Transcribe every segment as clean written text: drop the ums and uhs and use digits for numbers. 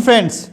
Friends,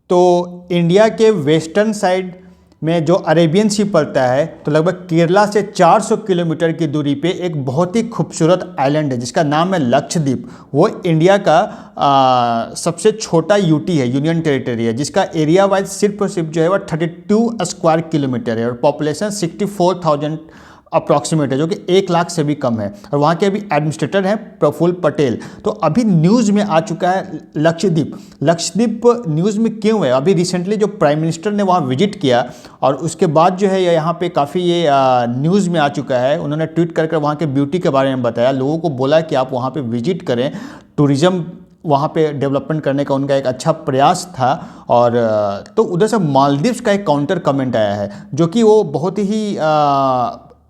तो India के western side में जो अरेबियन सी पड़ता है तो लगभग केरला से 400 किलोमीटर की दूरी पे एक बहुत ही खूबसूरत आइलैंड है जिसका नाम है लक्षद्वीप। वो इंडिया का सबसे छोटा यूटी है, यूनियन टेरिटरी है, जिसका एरिया वाइज सिर्फ और सिर्फ जो है वो 32 स्क्वायर किलोमीटर है और पॉपुलेशन 64,000 अप्रॉक्सीमेट है, जो कि 1 लाख से भी कम है। और वहाँ के अभी एडमिनिस्ट्रेटर हैं प्रफुल्ल पटेल। तो अभी न्यूज़ में आ चुका है लक्षद्वीप। लक्षद्वीप न्यूज़ में क्यों है? अभी रिसेंटली जो प्राइम मिनिस्टर ने वहाँ विजिट किया और उसके बाद जो है यहाँ पे काफ़ी ये न्यूज़ में आ चुका है। उन्होंने ट्वीट कर वहाँ के ब्यूटी के बारे में बताया, लोगों को बोला कि आप वहाँ पर विजिट करें। टूरिज़्म वहाँ पे डेवलपमेंट करने का उनका एक अच्छा प्रयास था। और तो उधर से मालदीव्स का एक काउंटर कमेंट आया है जो कि वो बहुत ही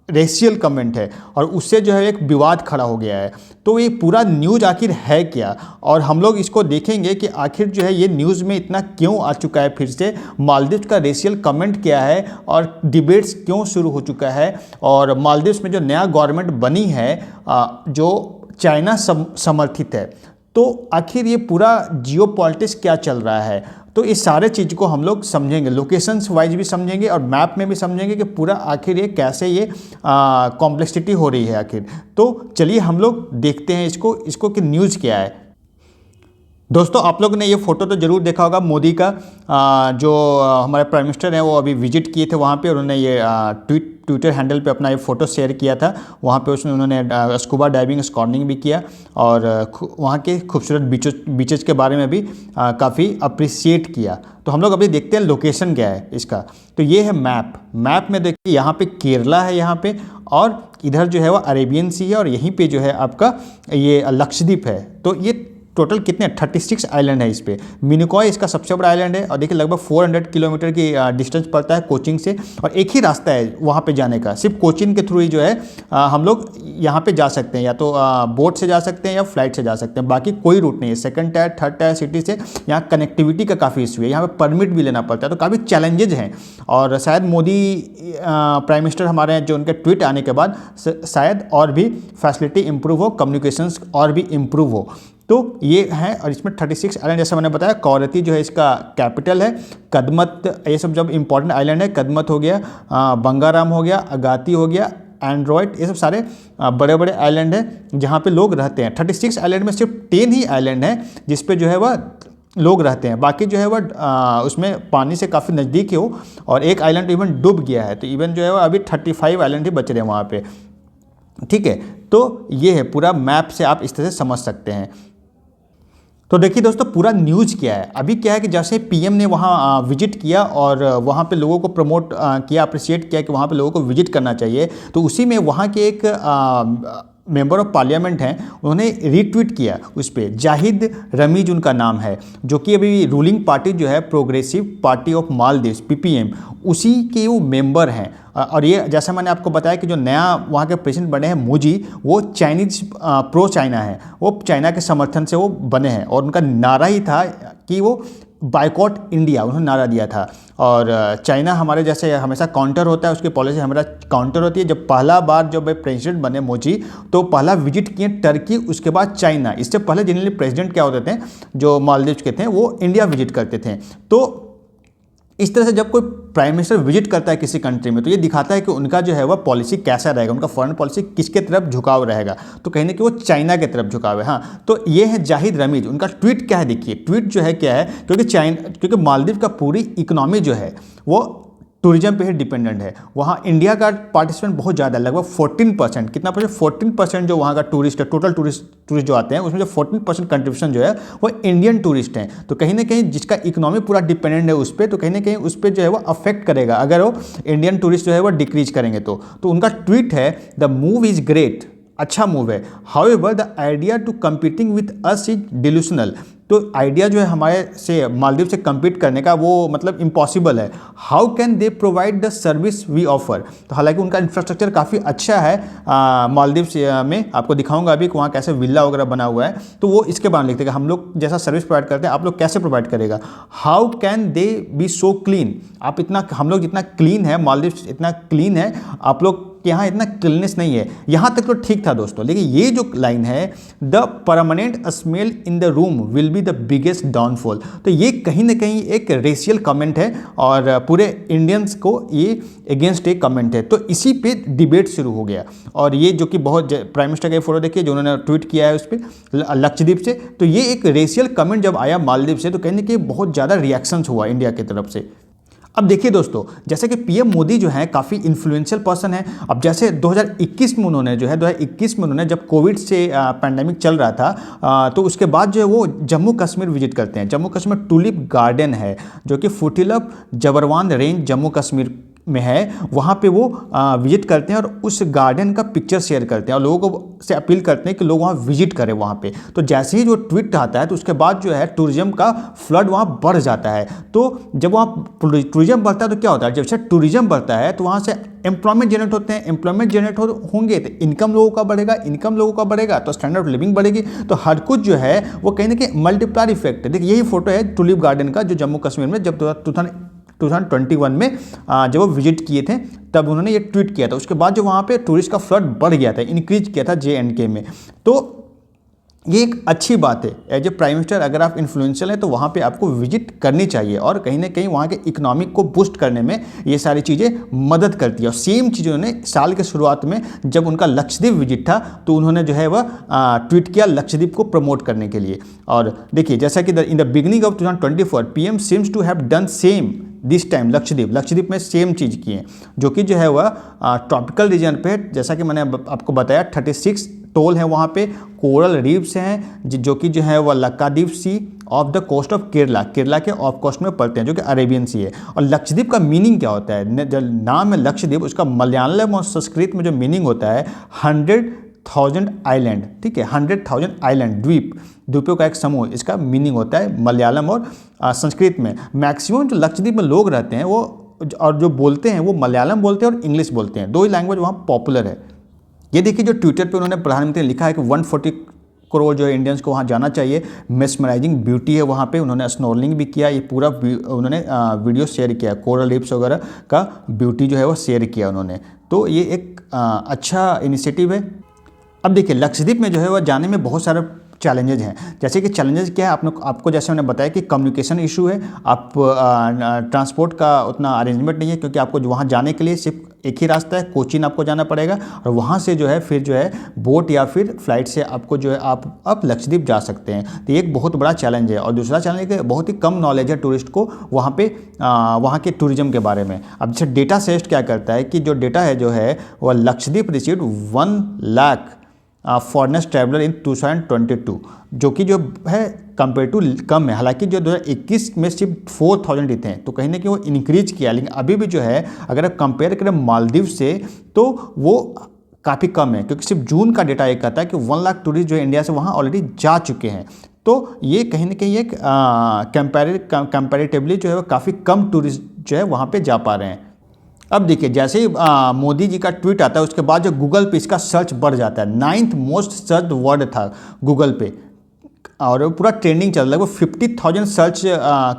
रेशियल कमेंट है और उससे जो है एक विवाद खड़ा हो गया है। तो ये पूरा न्यूज़ आखिर है क्या, और हम लोग इसको देखेंगे कि आखिर जो है ये न्यूज़ में इतना क्यों आ चुका है, फिर से मालदीव्स का रेशियल कमेंट क्या है और डिबेट्स क्यों शुरू हो चुका है। और मालदीव्स में जो नया गवर्नमेंट बनी है जो चाइना समर्थित है, तो आखिर ये पूरा जियो पॉलिटिक्स क्या चल रहा है। तो इस सारे चीज़ को हम लोग समझेंगे, लोकेशंस वाइज भी समझेंगे और मैप में भी समझेंगे कि पूरा आखिर ये कैसे ये कॉम्प्लेक्सिटी हो रही है आखिर। तो चलिए हम लोग देखते हैं इसको कि न्यूज़ क्या है। दोस्तों, आप लोगों ने ये फ़ोटो तो ज़रूर देखा होगा मोदी का, जो हमारे प्राइम मिनिस्टर हैं वो अभी विजिट किए थे वहाँ पे। उन्होंने ये ट्विटर हैंडल पे अपना ये फ़ोटो शेयर किया था। वहाँ पे उन्होंने स्कूबा डाइविंग स्कॉर्निंग भी किया और वहाँ के खूबसूरत बीचेस के बारे में भी काफ़ी अप्रिशिएट किया। तो हम लोग अभी देखते हैं लोकेशन क्या है इसका। तो ये है मैप में देखिए, यहाँ पे केरला है यहाँ पे, और इधर जो है वो अरेबियन सी है और यहीं पे जो है आपका ये लक्षद्वीप है। तो ये टोटल कितने 36 आइलैंड है इस पे। मिनिकॉय इसका सबसे बड़ा आइलैंड है और देखिए लगभग 400 किलोमीटर की डिस्टेंस पड़ता है कोचिन से, और एक ही रास्ता है वहाँ पे जाने का, सिर्फ कोचिन के थ्रू ही जो है हम लोग यहाँ पे जा सकते हैं, या तो बोट से जा सकते हैं या फ्लाइट से जा सकते हैं, बाकी कोई रूट नहीं है। Second tier third tier city से यहाँ कनेक्टिविटी का काफ़ी इशू है, यहाँ पर परमिट भी लेना पड़ता है, तो काफ़ी चैलेंजेज हैं। और शायद मोदी प्राइम मिनिस्टर हमारे हैं जो उनके ट्वीट आने के बाद शायद और भी फैसिलिटी इंप्रूव हो, कम्युनिकेशंस और भी इम्प्रूव हो। तो ये है, और इसमें 36 आइलैंड जैसे मैंने बताया। कवरत्ती जो है इसका कैपिटल है। कदमत, ये सब जब इंपॉर्टेंट आइलैंड है। कदमत हो गया, बंगाराम हो गया, अगाती हो गया, एंड्रॉयड, ये सब सारे बड़े बड़े आइलैंड हैं जहाँ पे लोग रहते हैं। 36 आइलैंड में सिर्फ 10 ही आइलैंड है जिस पे जो है वह लोग रहते हैं, बाकी जो है वह उसमें पानी से काफ़ी नज़दीक हो, और एक आइलैंड इवन डूब गया है। तो इवन जो है वह अभी 35 आइलैंड ही बच रहे हैं वहाँ पे। ठीक है, तो ये है पूरा मैप से आप इस तरह से समझ सकते हैं। तो देखिए दोस्तों, पूरा न्यूज़ क्या है। अभी क्या है कि जैसे पीएम ने वहाँ विजिट किया और वहाँ पे लोगों को प्रमोट किया, अप्रिशिएट किया कि वहाँ पे लोगों को विजिट करना चाहिए, तो उसी में वहाँ के एक मेंबर ऑफ पार्लियामेंट हैं, उन्होंने रीट्वीट किया उस पर। जाहिद रमीज उनका नाम है, जो कि अभी रूलिंग पार्टी जो है progressive party of Maldives ppm, उसी के वो मेंबर हैं। और ये जैसा मैंने आपको बताया कि जो नया वहाँ के प्रेसिडेंट बने हैं मोदी, वो चाइनीज प्रो चाइना है, वो चाइना के समर्थन से वो बने हैं, और उनका नारा ही था कि वो बायकॉट इंडिया उन्होंने नारा दिया था। और चाइना हमारे जैसे हमेशा काउंटर होता है, उसकी पॉलिसी हमेशा काउंटर होती है। जब पहला बार जब प्रेसिडेंट बने मोदी, तो पहला विजिट किए टर्की, उसके बाद चाइना। इससे पहले जनरली प्रेसिडेंट क्या होते थे जो मालदीव्स के थे, वो इंडिया विजिट करते थे। तो इस तरह से जब कोई प्राइम मिनिस्टर विजिट करता है किसी कंट्री में, तो ये दिखाता है कि उनका जो है वह पॉलिसी कैसा रहेगा, उनका फॉरेन पॉलिसी किसके तरफ झुकाव रहेगा। तो कहीं ना कहीं वो चाइना के तरफ झुकाव है। हाँ, तो ये है जाहिद रमीज। उनका ट्वीट क्या है देखिए। ट्वीट जो है क्या है, क्योंकि मालदीव का पूरी इकोनॉमी जो है वो टूरिज्म पे ही डिपेंडेंट है। वहाँ इंडिया का पार्टिसिपेंट बहुत ज़्यादा है, लगभग 14%। कितना परसेंट? 14% जो वहाँ का टूरिस्ट है, टोटल टूरिस्ट जो आते हैं, उसमें जो 14% कंट्रीब्यूशन जो है वो इंडियन टूरिस्ट हैं। तो कहीं ना कहीं जिसका इकोनॉमी पूरा डिपेंडेंट है उस पर, तो कहीं ना कहीं उस पर जो है वो अफेक्ट करेगा अगर वो इंडियन टूरिस्ट जो है वो डिक्रीज करेंगे। तो उनका ट्वीट है, द मूव इज़ ग्रेट, अच्छा मूव है, however the idea to competing with us is delusional. तो आइडिया जो है हमारे से मालदीव से कम्पीट करने का, वो मतलब इम्पॉसिबल है। How can they provide the service we offer. तो हालांकि उनका इंफ्रास्ट्रक्चर काफ़ी अच्छा है मालदीव में, आपको दिखाऊंगा अभी कि वहाँ कैसे विला वगैरह बना हुआ है। तो वो इसके बारे में लिखते हैं कि हम लोग जैसा सर्विस प्रोवाइड करते हैं आप लोग कैसे प्रोवाइड करेगा। How can they B so clean, आप इतना, हम लोग जितना क्लीन है, मालदीव इतना क्लीन है, आप लोग कि यहाँ इतना क्लीननेस नहीं है, यहाँ तक तो ठीक था दोस्तों। लेकिन ये जो लाइन है, the permanent smell in the room will be the biggest downfall, तो ये कहीं ना कहीं एक रेशियल कमेंट है और पूरे इंडियंस को ये अगेंस्ट एक कमेंट है। तो इसी पे डिबेट शुरू हो गया और ये जो कि बहुत प्राइम मिनिस्टर का फोटो देखिए जो उन्होंने ट्वीट किया है उस पर लक्षद्वीप से, तो ये एक रेशियल कमेंट जब आया मालदीव से तो कहने कि बहुत ज़्यादा रिएक्शंस हुआ इंडिया की तरफ से। अब देखिए दोस्तों, जैसे कि पीएम मोदी जो है काफ़ी इन्फ्लुएंशियल पर्सन है। अब जैसे 2021 में उन्होंने जो है 2021 में उन्होंने जब कोविड से पैंडेमिक चल रहा था तो उसके बाद जो है वो जम्मू कश्मीर विजिट करते हैं। जम्मू कश्मीर टूलिप गार्डन है जो कि फुटिलप जबरवान रेंज जम्मू कश्मीर में है, वहाँ पे वो विजिट करते हैं और उस गार्डन का पिक्चर शेयर करते हैं और लोगों को से अपील करते हैं कि लोग वहाँ विजिट करें वहाँ पे। तो जैसे ही जो ट्वीट आता है तो उसके बाद जो है टूरिज्म का फ्लड वहाँ बढ़ जाता है। तो जब वहाँ टूरिज्म बढ़ता है तो क्या होता है, जब से टूरिज्म बढ़ता है तो वहाँ से एम्प्लॉयमेंट जनरेट होते हैं, एम्प्लॉयमेंट जनरेट होंगे तो इनकम लोगों का बढ़ेगा, इनकम लोगों का बढ़ेगा तो स्टैंडर्ड ऑफ लिविंग बढ़ेगी, तो हर कुछ जो है वो कहीं ना कहीं मल्टीप्लायर इफेक्ट है। देखिए यही फोटो है टूलिप गार्डन का जो जम्मू कश्मीर में जब 2021 में जब वो विजिट किए थे तब उन्होंने ये ट्वीट किया था। उसके बाद जो वहाँ पे टूरिस्ट का फ्लड बढ़ गया था, इंक्रीज किया था JNK में। तो ये एक अच्छी बात है, एज ए प्राइम मिनिस्टर अगर आप इन्फ्लुएंशियल हैं तो वहाँ पे आपको विजिट करनी चाहिए और कहीं ना कहीं वहाँ के इकोनॉमिक को बूस्ट करने में ये सारी चीज़ें मदद करती है। और सेम चीज़ उन्होंने साल के शुरुआत में जब उनका लक्षद्वीप विजिट था तो उन्होंने जो है वह ट्वीट किया लक्षद्वीप को प्रमोट करने के लिए। और देखिए जैसा कि in the beginning of 2024 PM seems to have done same this time Lakshadweep में सेम चीज़ की है, जो कि जो है वह ट्रॉपिकल रीजन पे, जैसा कि मैंने आपको बताया 36 टोल है वहाँ पे, कोरल रीफ्स हैं जो कि जो है वह Lakshadweep sea off the coast of Kerala के ऑफ कोस्ट में पड़ते हैं जो कि अरेबियन सी है। और लक्षद्वीप का मीनिंग क्या होता है, जो नाम है लक्षद्वीप उसका मलयालम और संस्कृत में जो मीनिंग होता है 100,000 आइलैंड, ठीक है, 100,000 आइलैंड, द्वीपों का एक समूह, इसका मीनिंग होता है मलयालम और संस्कृत में। मैक्सिमम जो लक्षद्वीप में लोग रहते हैं वो और जो बोलते हैं वो मलयालम बोलते हैं और इंग्लिश बोलते हैं, दो ही लैंग्वेज वहाँ पॉपुलर है। ये देखिए जो ट्विटर पे उन्होंने प्रधानमंत्री ने लिखा है कि 140 करोड़ जो है इंडियंस को वहाँ जाना चाहिए, मेस्मराइजिंग ब्यूटी है वहाँ पे, उन्होंने स्नोरलिंग भी किया, ये पूरा उन्होंने वीडियो शेयर किया, कोरल रीफ्स वगैरह का ब्यूटी जो है वो शेयर किया उन्होंने। तो ये एक अच्छा इनिशिएटिव है। अब देखिए लक्षद्वीप में जो है वह जाने में बहुत सारे चैलेंजेज हैं। जैसे कि चैलेंजेज क्या है, आपको जैसे मैंने बताया कि कम्युनिकेशन इशू है, आप ट्रांसपोर्ट का उतना अरेंजमेंट नहीं है क्योंकि आपको वहाँ जाने के लिए सिर्फ एक ही रास्ता है, कोचीन आपको जाना पड़ेगा और वहाँ से जो है फिर जो है बोट या फिर फ्लाइट से आपको जो है आप लक्षद्वीप जा सकते हैं। तो ये एक बहुत बड़ा चैलेंज है। और दूसरा चैलेंज है कि बहुत ही कम नॉलेज है टूरिस्ट को वहाँ पे वहाँ के टूरिज्म के बारे में। अब जैसे डेटा सेस्ट क्या करता है कि जो डेटा है जो है वह Lakshadweep received 1 lakh foreigners traveller in 2022, जो कि जो है कंपेयर टू कम है। हालांकि जो 2021 में सिर्फ 4,000 ही थे, तो कहीं ना कहीं वो इंक्रीज किया, लेकिन अभी भी जो है अगर आप कंपेयर करें मालदीव से तो वो काफ़ी कम है क्योंकि सिर्फ जून का डेटा ये कहता है कि 1 लाख टूरिस्ट जो है इंडिया से वहाँ ऑलरेडी जा चुके हैं। तो ये कहीं ना कहीं एक कंपेरेटिवली जो है वो काफ़ी कम टूरिस्ट जो है वहाँ पर जा पा रहे हैं। अब देखिए जैसे ही मोदी जी का ट्वीट आता है उसके बाद जो गूगल पे इसका सर्च बढ़ जाता है, 9th मोस्ट सर्च वर्ड था गूगल पे और पूरा ट्रेंडिंग चल रहा है। वो 50,000 सर्च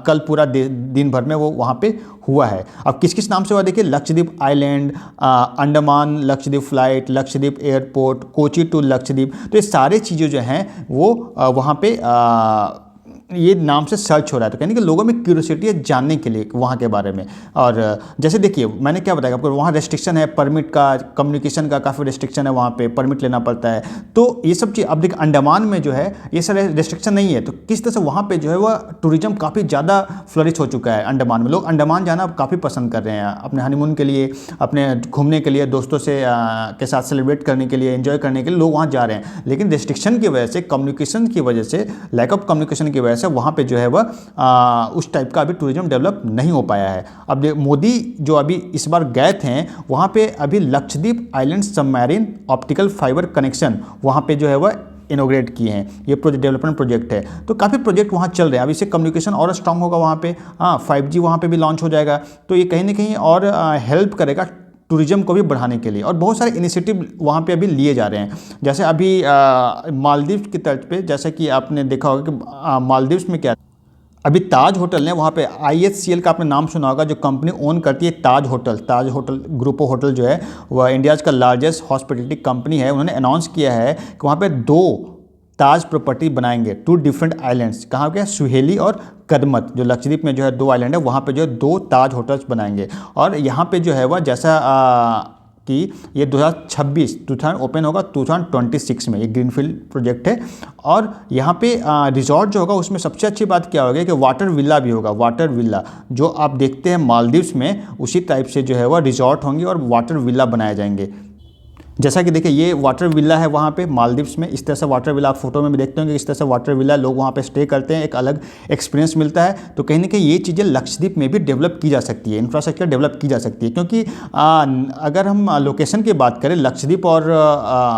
कल पूरा दिन भर में वो वहाँ पे हुआ है। अब किस किस नाम से हुआ देखिए, Lakshadweep island, Andaman Lakshadweep flight, Lakshadweep airport, Kochi to Lakshadweep, तो ये सारे चीज़ें जो हैं वो वहाँ पे ये नाम से सर्च हो रहा है। तो कहने कि लोगों में क्यूरियोसिटी है जानने के लिए वहाँ के बारे में। और जैसे देखिए मैंने क्या बताया आपको, वहाँ रेस्ट्रिक्शन है परमिट का, कम्युनिकेशन का काफ़ी रेस्ट्रिक्शन है, वहाँ पे परमिट लेना पड़ता है। तो ये सब चीज़ अब देखिए अंडमान में जो है ये सारे रेस्ट्रिक्शन नहीं है, तो किस तरह से वहाँ पर जो है वह टूरिज्म काफ़ी ज़्यादा फ्लरिश हो चुका है अंडमान में। लोग अंडमान जाना काफ़ी पसंद कर रहे हैं अपने हनीमून के लिए, अपने घूमने के लिए, दोस्तों से के साथ सेलिब्रेट करने के लिए, एंजॉय करने के लिए लोग वहाँ जा रहे हैं। लेकिन रेस्ट्रिक्शन की वजह से, कम्युनिकेशन की वजह से, लैक ऑफ कम्युनिकेशन की वजह से वहाँ पे जो है वह उस टाइप का अभी टूरिज्म डेवलप नहीं हो पाया है। अब मोदी जो अभी इस बार गए थे वहाँ पे अभी Lakshadweep island submarine optical fibre connection वहाँ पे जो है वह इनोग्रेट किए हैं। ये डेवलपमेंट प्रोजेक्ट है, तो काफ़ी प्रोजेक्ट वहाँ चल रहे हैं। अब इससे कम्युनिकेशन और स्ट्रांग होगा वहाँ पे, 5G वहाँ पे भी लॉन्च हो जाएगा, तो ये कहीं ना कहीं और हेल्प करेगा टूरिज्म को भी बढ़ाने के लिए। और बहुत सारे इनिशिएटिव वहाँ पे अभी लिए जा रहे हैं। जैसे अभी मालदीव की तर्ज पे, जैसा कि आपने देखा होगा कि मालदीव्स में क्या, अभी ताज होटल ने वहाँ पे IHCL का आपने नाम सुना होगा, जो कंपनी ओन करती है ताज होटल ग्रुप ऑफ होटल जो है वह इंडियाज़ का लार्जेस्ट हॉस्पिटलिटी कंपनी है। उन्होंने अनाउंस किया है कि वहाँ पे 2 ताज प्रॉपर्टी बनाएंगे, 2 डिफरेंट आइलैंड्स। कहाँ पे? सुहेली और कदमत, जो लक्षद्वीप में जो है 2 आइलैंड है, वहाँ पे जो है 2 ताज होटल्स बनाएंगे। और यहाँ पे जो है वह जैसा कि ये 2026 ओपन होगा 2026 में, ये ग्रीनफील्ड प्रोजेक्ट है। और यहाँ पे रिजॉर्ट जो होगा उसमें सबसे अच्छी बात क्या होगी कि वाटर विला भी होगा। वाटर विला जो आप देखते हैं मालदीव्स में, उसी टाइप से जो है वह रिजॉर्ट होंगे और वाटर विला बनाए जाएंगे। जैसा कि देखिए ये वाटर विला है वहाँ पे मालदीव्स में, इस तरह से वाटर विला आप फोटो में भी देखते होंगे, इस तरह से वाटर विला लोग वहाँ पे स्टे करते हैं, एक अलग एक्सपीरियंस मिलता है। तो कहीं ना कहीं ये चीज़ें लक्षद्वीप में भी डेवलप की जा सकती है, इंफ्रास्ट्रक्चर डेवलप की जा सकती है। क्योंकि अगर हम लोकेशन की बात करें लक्षद्वीप और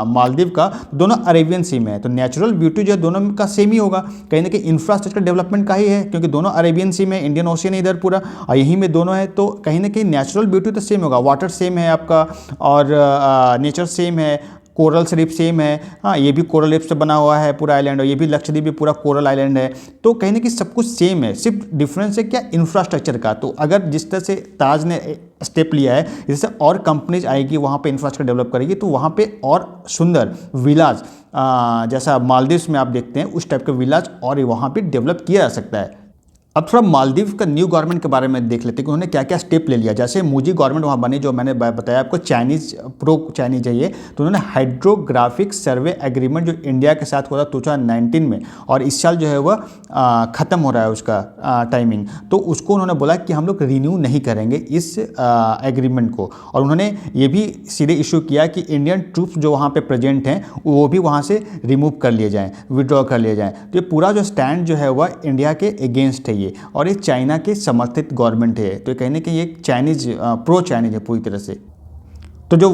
मालदीव का, दोनों अरेबियन सी में है, तो नेचुरल ब्यूटी जो है दोनों का सेम ही होगा। कहीं ना कहीं इंफ्रास्ट्रक्चर डेवलपमेंट का ही है, क्योंकि दोनों अरेबियन सी में, इंडियन ओशियन इधर पूरा, और यहीं में दोनों है। तो कहीं ना कहीं नेचुरल ब्यूटी तो सेम होगा, वाटर सेम है आपका, और नेचर सेम है, कोरल रीफ सेम है। हाँ, ये भी कोरल रीफ से बना हुआ है पूरा आइलैंड, और ये भी लक्षद्वीप भी पूरा कोरल आइलैंड है। तो कहीं ना कहीं सब कुछ सेम है, सिर्फ डिफरेंस है क्या? इंफ्रास्ट्रक्चर का। तो अगर जिस तरह से ताज ने स्टेप लिया है, जैसे और कंपनीज आएगी वहाँ पे इंफ्रास्ट्रक्चर डेवलप करेगी, तो वहाँ पे और सुंदर विलाज जैसा मालदीव्स में आप देखते हैं उस टाइप के विलाज और वहाँ पे डेवलप किया जा सकता है। अब थोड़ा मालदीव का न्यू गवर्नमेंट के बारे में देख लेते हैं कि उन्होंने क्या क्या स्टेप ले लिया। जैसे मूजी गवर्नमेंट वहाँ बनी, जो मैंने बताया आपको, चाइनीज़ प्रो चाइनीज है ये। तो उन्होंने हाइड्रोग्राफिक सर्वे एग्रीमेंट जो इंडिया के साथ हुआ था 2019 में, और इस साल जो है वह ख़त्म हो रहा है उसका टाइमिंग, तो उसको उन्होंने बोला कि हम लोग रिन्यू नहीं करेंगे इस एग्रीमेंट को। और उन्होंने ये भी सीधे इशू किया कि इंडियन ट्रूप्स जो वहाँ पर प्रेजेंट हैं वो भी वहाँ से रिमूव कर लिए जाएँ, विड्रॉ कर लिए जाएँ। तो ये पूरा जो स्टैंड जो है वह इंडिया के अगेंस्ट है और ये चाइना के समर्थित गवर्नमेंट है। तो कहीं ना कहीं एक चाइनीज प्रो चाइनीज है पूरी तरह से। तो जो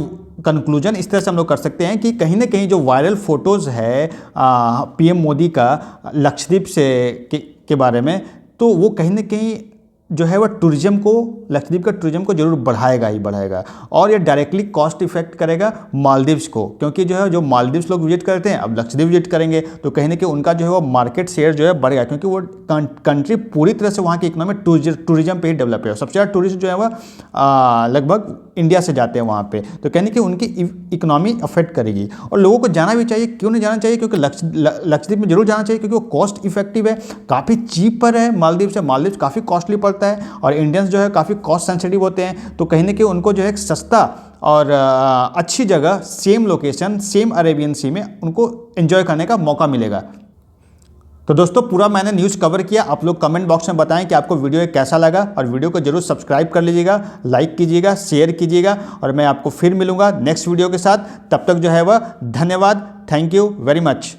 कंक्लूजन इस तरह से हम लोग कर सकते हैं कि कहीं ना कहीं जो वायरल फोटोज़ है PM मोदी का लक्षद्वीप से के बारे में, तो वो कहीं ना कहीं जो है वह टूरिज्म को, लक्षद्वीप का टूरिज्म को जरूर बढ़ाएगा ही बढ़ाएगा। और ये डायरेक्टली कॉस्ट इफेक्ट करेगा मालदीव्स को, क्योंकि जो है जो मालदीव्स लोग विजिट करते हैं अब लक्षद्वीप विजिट करेंगे, तो कहीं ना कहीं उनका जो है वो मार्केट शेयर जो है बढ़ेगा, क्योंकि वो कंट्री पूरी तरह से वहाँ की इकोनॉमी टूरिज्म पे ही डेवलप है। सबसे ज़्यादा टूरिस्ट जो है वह लगभग इंडिया से जाते हैं वहाँ पे, तो कहने कि उनकी इकोनॉमी अफेक्ट करेगी। और लोगों को जाना भी चाहिए। क्यों नहीं जाना चाहिए? क्योंकि लक्षद्वीप में जरूर जाना चाहिए, क्योंकि वो कॉस्ट इफेक्टिव है, काफ़ी चीप पर है मालदीव से। मालदीव काफ़ी कॉस्टली पड़ता है और इंडियंस जो है काफ़ी कॉस्ट सेंसिटिव होते हैं, तो कहीं ना कहीं उनको जो है एक सस्ता और अच्छी जगह, सेम लोकेशन, सेम अरेबियन सी में उनको एंजॉय करने का मौका मिलेगा। तो दोस्तों पूरा मैंने न्यूज़ कवर किया। आप लोग कमेंट बॉक्स में बताएं कि आपको वीडियो कैसा लगा, और वीडियो को जरूर सब्सक्राइब कर लीजिएगा, लाइक कीजिएगा, शेयर कीजिएगा, और मैं आपको फिर मिलूंगा नेक्स्ट वीडियो के साथ। तब तक जो है वह धन्यवाद। Thank you very much.